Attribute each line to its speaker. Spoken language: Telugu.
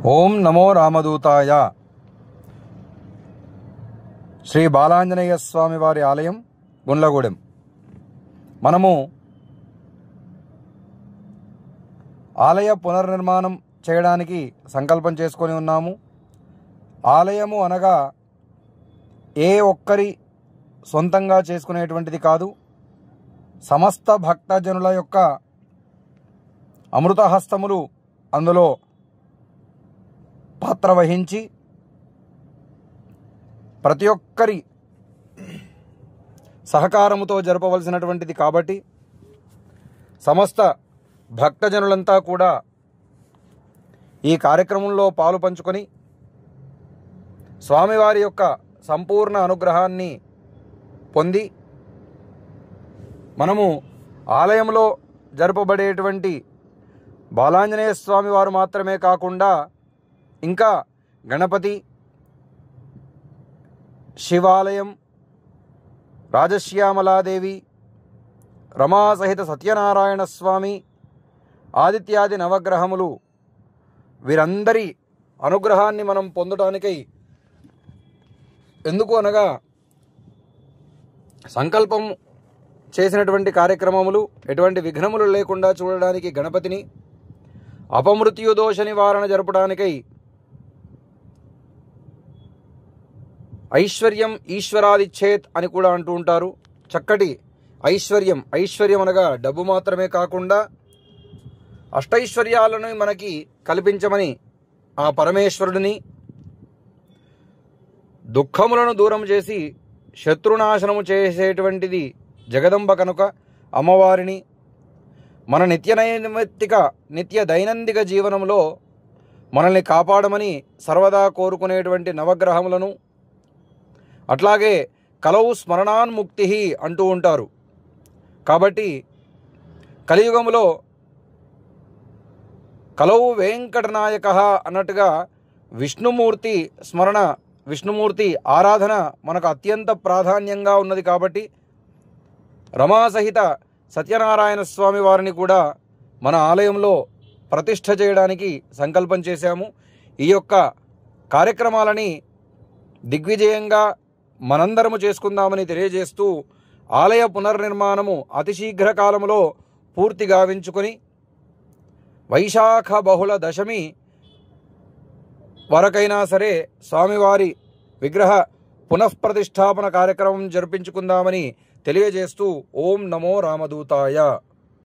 Speaker 1: ఓం నమో రామదూతాయ. శ్రీ బాలాంజనేయ స్వామి వారి ఆలయం గుండ్లగూడెం. మనము ఆలయ పునర్నిర్మాణం చేయడానికి సంకల్పం చేసుకొని ఉన్నాము. ఆలయము అనగా ఏ ఒక్కరి సొంతంగా చేసుకునేటువంటిది కాదు. సమస్త భక్తజనుల యొక్క అమృతహస్తములు అందులో పాత్ర వహించి ప్రతి ఒక్కరి సహకారముతో జరపవలసినటువంటిది కాబట్టి సమస్త భక్తజనులంతా కూడా ఈ కార్యక్రమంలో పాలు పంచుకొని స్వామివారి యొక్క సంపూర్ణ అనుగ్రహాన్ని పొంది మనము ఆలయంలో జరపబడేటువంటి బాలాంజనేయ స్వామి వారు మాత్రమే కాకుండా ఇంకా గణపతి, శివాలయం, రాజశ్యామలాదేవి, రమాసహిత సత్యనారాయణ స్వామి, ఆదిత్యాది నవగ్రహములు వీరందరి అనుగ్రహాన్ని మనం పొందడానికై ఎందుకు అనగా సంకల్పం చేసినటువంటి కార్యక్రమములు ఎటువంటి విఘ్నములు లేకుండా చూడడానికి గణపతిని, అపమృత్యుదోష నివారణ జరపడానికై ఐశ్వర్యం ఈశ్వరాదిచ్చేత్ అని కూడా అంటూ ఉంటారు. చక్కటి ఐశ్వర్యం అనగా డబ్బు మాత్రమే కాకుండా అష్టైశ్వర్యాలను మనకి కల్పించమని ఆ పరమేశ్వరుడిని, దుఃఖములను దూరం చేసి శత్రునాశనము చేసేటువంటిది జగదంబ కనుక అమ్మవారిని, మన నిత్య దైనందిక జీవనంలో మనల్ని కాపాడమని సర్వదా కోరుకునేటువంటి నవగ్రహములను, అట్లాగే కలవు స్మరణాన్ముక్తి అంటూ ఉంటారు. కాబట్టి కలియుగములో కలవు వెంకటనాయక అన్నట్టుగా విష్ణుమూర్తి స్మరణ, విష్ణుమూర్తి ఆరాధన మనకు అత్యంత ప్రాధాన్యంగా ఉన్నది. కాబట్టి రమాసహిత సత్యనారాయణ స్వామి వారిని కూడా మన ఆలయంలో ప్రతిష్ఠ చేయడానికి సంకల్పం చేశాము. ఈ యొక్క కార్యక్రమాలని దిగ్విజయంగా మనందరము చేసుకుందామని తెలియజేస్తూ ఆలయ పునర్నిర్మాణము అతి శీఘ్ర కాలంలో పూర్తి గావించుకొని వైశాఖ బహుళ దశమి వరకైనా సరే స్వామివారి విగ్రహ పునఃప్రతిష్టాపన కార్యక్రమం జరిపించుకుందామని తెలియజేస్తూ ఓం నమో రామదూతాయ.